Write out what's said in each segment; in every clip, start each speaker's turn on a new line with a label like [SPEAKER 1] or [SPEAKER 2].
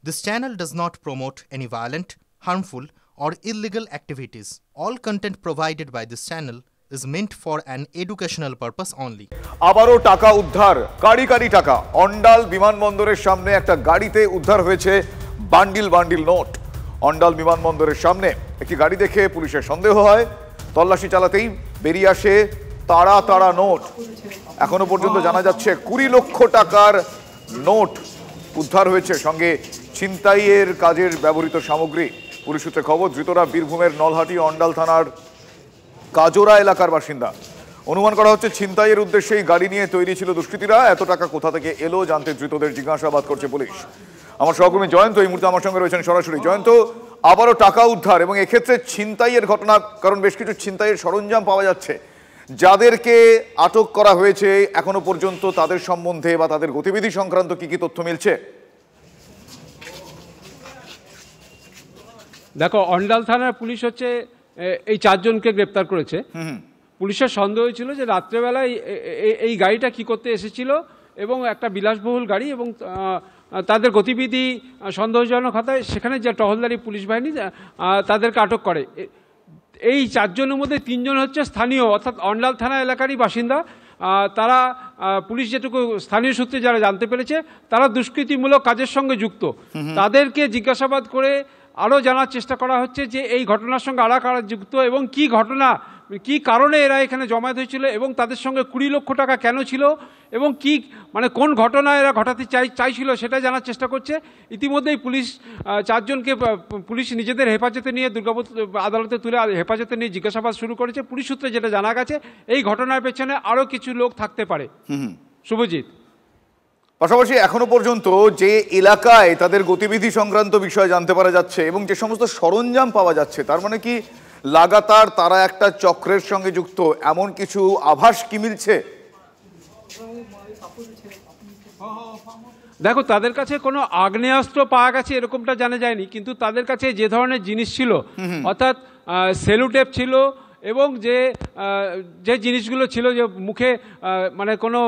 [SPEAKER 1] This channel does not promote any violent, harmful, or illegal activities. All content provided by this channel is meant for an educational purpose only.
[SPEAKER 2] আবারও টাকা উদ্ধার, কারি কারি টাকা। অন্ডাল বিমানবন্দরের সামনে একটা গাড়িতে উদ্ধার হয়েছে বান্ডিল বান্ডিল নোট। অন্ডাল বিমানবন্দরের সামনে একটি গাড়ি দেখে পুলিশের সন্দেহ হয়, তল্লাশি চালাতেই বেরিয়ে আসে তাড়া তাড়া নোট। এখনো পর্যন্ত জানা যাচ্ছে 20 লক্ষ টাকার নোট উদ্ধার হয়েছে, সঙ্গে ছিনতাইয়ের কাজের ব্যবহৃত সামগ্রী। পুলিশ সূত্রে খবর, ধৃতরা বীরভূমের নলহাটি অন্ডাল থানার কাজোরা এলাকার বাসিন্দা। অনুমান করা হচ্ছে ছিনতাইয়ের উদ্দেশ্যেই গাড়ি নিয়ে তৈরি ছিল দুষ্কৃতীরা। এত টাকা কোথা থেকে এলো জানতে ধৃতদের জিজ্ঞাসাবাদ করছে পুলিশ। আমার সহকর্মী জয়ন্ত এই মুহূর্তে আমার সঙ্গে রয়েছেন সরাসরি। জয়ন্ত, আবারও টাকা উদ্ধার এবং এক্ষেত্রে ছিনতাইয়ের ঘটনা, কারণ বেশ কিছু ছিনতাইয়ের সরঞ্জাম পাওয়া যাচ্ছে। যাদেরকে আটক করা হয়েছে এখনো পর্যন্ত তাদের সম্বন্ধে বা তাদের গতিবিধি সংক্রান্ত কি কি তথ্য মিলছে?
[SPEAKER 3] দেখো, অন্ডাল থানার পুলিশ হচ্ছে এই 4 জনকে গ্রেপ্তার করেছে। পুলিশের সন্দেহ ছিল যে রাত্রেবেলায় এই গাড়িটা কি করতে এসেছিল এবং একটা বিলাসবহুল গাড়ি, এবং তাদের গতিবিধি সন্দেহজনক হতায় সেখানে যে টহলদারি পুলিশ বাহিনী তাদেরকে আটক করে। এই 4 জনের মধ্যে 3 জন হচ্ছে স্থানীয়, অর্থাৎ অন্ডাল থানা এলাকারই বাসিন্দা। তারা পুলিশ যেটুকু স্থানীয় সূত্রে যারা জানতে পেরেছে তারা দুষ্কৃতিমূলক কাজের সঙ্গে যুক্ত। তাদেরকে জিজ্ঞাসাবাদ করে আরও জানার চেষ্টা করা হচ্ছে যে এই ঘটনার সঙ্গে আরা কারা যুক্ত এবং কি ঘটনা, কি কারণে এরা এখানে জমায়েত হয়েছিল এবং তাদের সঙ্গে 20 লক্ষ টাকা কেন ছিল এবং কি কোন ঘটনা এরা ঘটাতে চাইছিল সেটা জানার চেষ্টা করছে। ইতিমধ্যেই পুলিশ 4 জনকে পুলিশ নিজেদের হেফাজতে নিয়ে দুর্গাপুর আদালতে তুলে হেফাজতে নিয়ে জিজ্ঞাসাবাদ শুরু করেছে। পুলিশ সূত্রে যেটা জানা গেছে এই ঘটনার পেছনে আরও কিছু লোক থাকতে পারে। শুভজিৎ,
[SPEAKER 2] পাশাপাশি এখনো পর্যন্ত যে এলাকায় তাদের গতিবিধি সংক্রান্ত বিষয় জানতে পারা যাচ্ছে এবং যে সমস্ত সরঞ্জাম পাওয়া যাচ্ছে, তার মানে কি লাগাতার তারা একটা চক্রের সঙ্গে যুক্ত, এমন কিছু আভাস কি মিলছে?
[SPEAKER 3] দেখো, তাদের কাছে কোনো আগ্নেয়াস্ত্র পাওয়া গেছে এরকমটা জানা যায়নি, কিন্তু তাদের কাছে যে ধরনের জিনিস ছিল, অর্থাৎ সেলুটেপ ছিল এবং যে জিনিসগুলো ছিল যে মুখে কোনো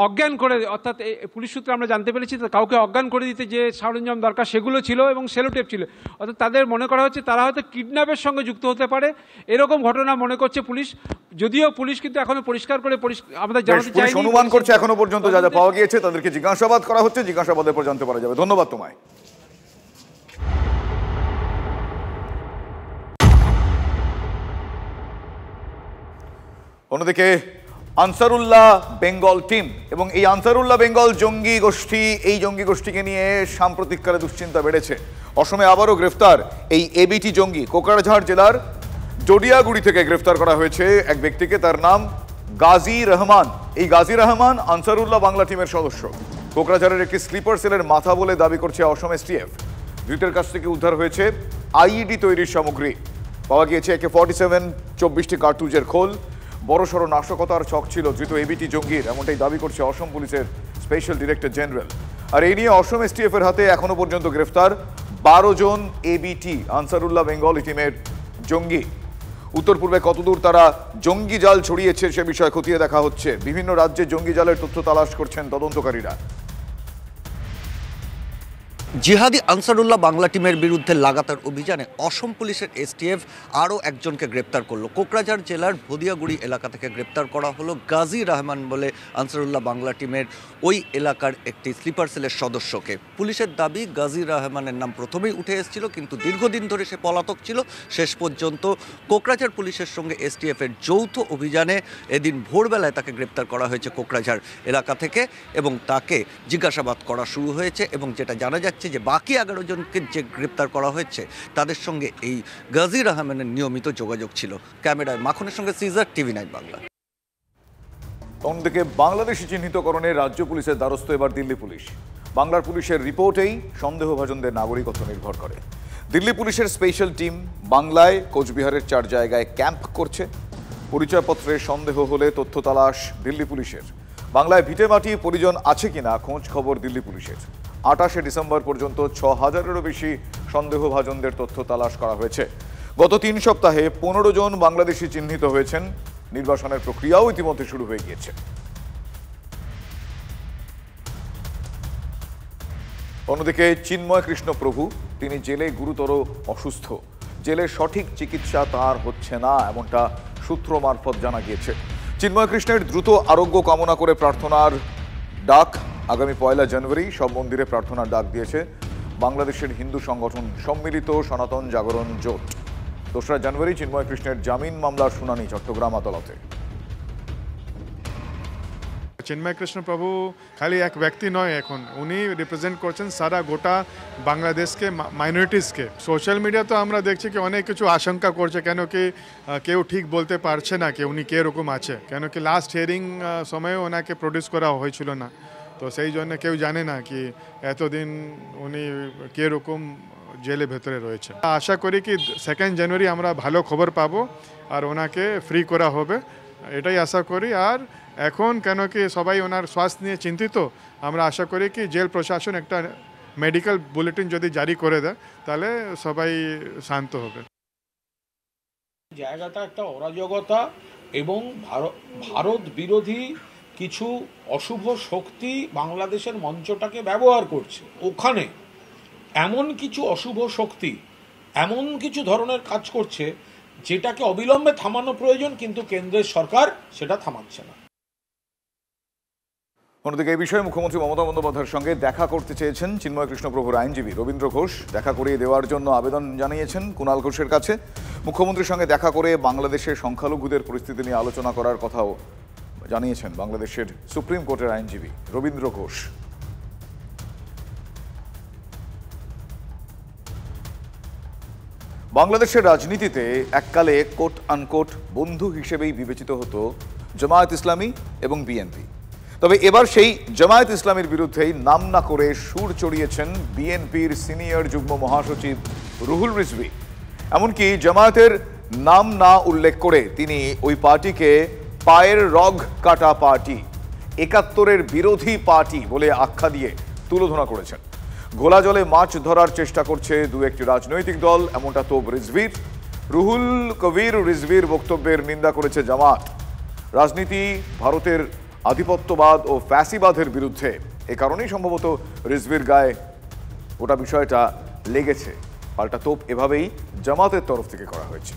[SPEAKER 3] অজ্ঞান করে, অর্থাৎ পুলিশ সূত্রে আমরা জানতে পেরেছি কাউকে অজ্ঞান করে দিতে যে সরঞ্জাম দরকার সেগুলো ছিল এবং সেলোটেপ ছিল। অর্থাৎ তাদের মনে করা হচ্ছে তারা হয়তো কিডন্যাপের সঙ্গে যুক্ত হতে পারে, এরকম ঘটনা মনে করছে পুলিশ। যদিও পুলিশ কিন্তু এখনো পরিষ্কার করে আমাদের জানাতে চাইনি।
[SPEAKER 2] অনুমান করছে এখনো পর্যন্ত যা যা পাওয়া গিয়েছে তাদেরকে জিজ্ঞাসাবাদ করা হচ্ছে, জিজ্ঞাসাবাদের পর জানতে পারা যাবে। ধন্যবাদ তোমায়। অন্যদিকে আনসারুল্লাহ বেঙ্গল টিম এবং এই আনসারুল্লাহ বেঙ্গল জঙ্গি গোষ্ঠী, এই জঙ্গি গোষ্ঠীকে নিয়ে সাম্প্রতিককালে দুশ্চিন্তা বেড়েছে। অসমে আবারও গ্রেফতার এই এবিটি জঙ্গি। কোকরাঝাড় জেলার জডিয়াগুড়ি থেকে গ্রেফতার করা হয়েছে এক ব্যক্তিকে, তার নাম গাজী রহমান। এই গাজী রহমান আনসারুল্লাহ বাংলা টিমের সদস্য। কোকরাঝাড়ের একটি স্লিপার সেলের মাথা বলে দাবি করছে অসম এসটিএফ। ধৃতের কাছ থেকে উদ্ধার হয়েছে আইইডি তৈরির সামগ্রী। পাওয়া গিয়েছে AK-47 24টি কার্তুজের খোল। বড়সড় নাশকতার ছক ছিল ধৃত এবিটি জঙ্গির, এমনটাই দাবি করছে অসম পুলিশের স্পেশাল ডিরেক্টর জেনারেল। আর এই নিয়ে অসম এসটিএফ এর হাতে এখনো পর্যন্ত গ্রেফতার 12 জন এবিটি আনসারুল্লাহ বেঙ্গলি টিমের জঙ্গি। উত্তর পূর্বে কতদূর তারা জঙ্গি জাল ছড়িয়েছে সে বিষয়ে খতিয়ে দেখা হচ্ছে। বিভিন্ন রাজ্যে জঙ্গি জালের তথ্য তালাশ করছেন তদন্তকারীরা।
[SPEAKER 4] জিহাদি আনসারুল্লাহ বাংলা টিমের বিরুদ্ধে লাগাতার অভিযানে অসম পুলিশের এসটিএফ আরও একজনকে গ্রেপ্তার করলো। কোকরাঝাড় জেলার ভদিয়াগুড়ি এলাকা থেকে গ্রেপ্তার করা হলো গাজী রহমান বলে আনসারুল্লাহ বাংলা টিমের ওই এলাকার একটি স্লিপার সেলের সদস্যকে। পুলিশের দাবি গাজী রহমানের নাম প্রথমেই উঠে এসেছিল, কিন্তু দীর্ঘদিন ধরে সে পলাতক ছিল। শেষ পর্যন্ত কোকরাঝাড় পুলিশের সঙ্গে এসটিএফের যৌথ অভিযানে এদিন ভোরবেলায় তাকে গ্রেপ্তার করা হয়েছে কোকরাঝাড় এলাকা থেকে এবং তাকে জিজ্ঞাসাবাদ করা শুরু হয়েছে। এবং যেটা জানা যাচ্ছে যে বাকি 11 জনকে যে গ্রেপ্তার করা হয়েছে তাদের সঙ্গে এই গাজী রহমানের নিয়মিত যোগাযোগ ছিল। ক্যামেরায় মাখনের সঙ্গে সিজার, TV9 বাংলা।
[SPEAKER 2] অন্যদিকে বাংলাদেশি চিহ্নিতকরণে রাজ্য পুলিশের দ্বারস্থ এবার দিল্লি পুলিশ। বাংলার পুলিশের রিপোর্টেই সন্দেহভাজনদের নাগরিকত্ব নির্ভর করে। দিল্লি পুলিশের স্পেশাল টিম বাংলায় কোচবিহারের 4 জায়গায় ক্যাম্প করছে। পরিচয়পত্রে সন্দেহ হলে তথ্য তালাশ দিল্লি পুলিশের। বাংলায় ভিটেমাটি পরিজন আছে কিনা খোঁজ খবর দিল্লি পুলিশের। 28শে ডিসেম্বর পর্যন্ত 6000-এরও বেশি সন্দেহভাজনদের তথ্য তালাশ করা হয়েছে। গত 3 সপ্তাহে 15 জন বাংলাদেশি চিহ্নিত হয়েছেন। নির্বাসনের প্রক্রিয়াও ইতিমধ্যে শুরু হয়ে গিয়েছে। অন্যদিকে চিন্ময় কৃষ্ণ প্রভু, তিনি জেলে গুরুতর অসুস্থ। জেলে সঠিক চিকিৎসা তার হচ্ছে না, এমনটা সূত্র মারফত জানা গিয়েছে। চিন্ময় কৃষ্ণের দ্রুত আরোগ্য কামনা করে প্রার্থনার ডাক। আগামী 1 জানুয়ারি সব মন্দিরে প্রার্থনার ডাক দিয়েছে বাংলাদেশের হিন্দু সংগঠন সম্মিলিত সনাতন জাগরণ জোট। 2রা জানুয়ারি চিন্ময় কৃষ্ণের জামিন মামলার শুনানি চট্টগ্রাম আদালতে।
[SPEAKER 5] চিন্ময় কৃষ্ণ প্রভু খালি এক ব্যক্তি নয়, এখন উনি রিপ্রেজেন্ট করছেন সারা গোটা বাংলাদেশকে, মাইনরিটিসকে। সোশ্যাল মিডিয়া তো আমরা দেখছি কি অনেক কিছু আশঙ্কা করছে, কেন কি কেউ ঠিক বলতে পারছে না কি উনি কীরকম আছে, কেন কি লাস্ট হিয়ারিং সময়ে ওনাকে প্রডিউস করা হয়েছিল না, তো সেই জন্য কেউ জানে না কি এতদিন উনি কীরকম জেলে ভেতরে রয়েছে। আশা করি কি 2 জানুয়ারি আমরা ভালো খবর পাবো আর ওনাকে ফ্রি করা হবে, এটাই আশা করি। আর এখন কেন কি সবাই ওনার স্বাস্থ্য নিয়ে চিন্তিত, আমরা আশা করি কি জেল প্রশাসন একটা মেডিকেল বুলেটিন যদি জারি করে দেয় তাহলে সবাই শান্ত হবে।
[SPEAKER 6] জায়গাটা একটা অরাজকতা এবং ভারত বিরোধী কিছু অশুভ শক্তি বাংলাদেশের মঞ্চটাকে ব্যবহার করছে। ওখানে এমন কিছু অশুভ শক্তি এমন কিছু ধরনের কাজ করছে যেটাকে অবিলম্বে থামানো প্রয়োজন, কিন্তু কেন্দ্রের সরকার সেটা থামাচ্ছে না।
[SPEAKER 2] অন্যদিকে এই বিষয়ে মুখ্যমন্ত্রী মমতা বন্দ্যোপাধ্যায়ের সঙ্গে দেখা করতে চেয়েছেন চিন্ময় কৃষ্ণ প্রভুর আইনজীবী রবীন্দ্র ঘোষ। দেখা করিয়ে দেওয়ার জন্য আবেদন জানিয়েছেন কুণাল ঘোষের কাছে। মুখ্যমন্ত্রীর সঙ্গে দেখা করে বাংলাদেশের সংখ্যালঘুদের পরিস্থিতি নিয়ে আলোচনা করার কথাও জানিয়েছেন বাংলাদেশের সুপ্রিম কোর্টের আইনজীবী রবীন্দ্র ঘোষ। বাংলাদেশের রাজনীতিতে এককালে কোট আনকোট বন্ধু হিসেবেই বিবেচিত হতো জামায়াত ইসলামী এবং বিএনপি। তবে এবার সেই জামায়াত ইসলামীর বিরুদ্ধেই নাম না করে সুর চড়িয়েছেন বিএনপির সিনিয়র যুগ্ম মহাসচিব রুহুল রিজভী। এমনকি জামায়াতের নাম না উল্লেখ করে তিনি ওই পার্টিকে পায়ের রগ কাটা পার্টি, ৭১-এর বিরোধী পার্টি বলে আখ্যা দিয়ে তুলোধনা করেছেন। ঘোলা জলে মাছ ধরার চেষ্টা করছে 2-1টি রাজনৈতিক দল, এমনটা তোপ রিজভীর। রুহুল কবির রিজভীর বক্তব্যের নিন্দা করেছে জামাত। রাজনীতি ভারতের আধিপত্যবাদ ও ফ্যাসিবাদের বিরুদ্ধে, এ কারণেই সম্ভবত রিজভীর গায়ে গোটা বিষয়টা লেগেছে। পাল্টা তোপ এভাবেই জামাতের তরফ থেকে করা হয়েছে।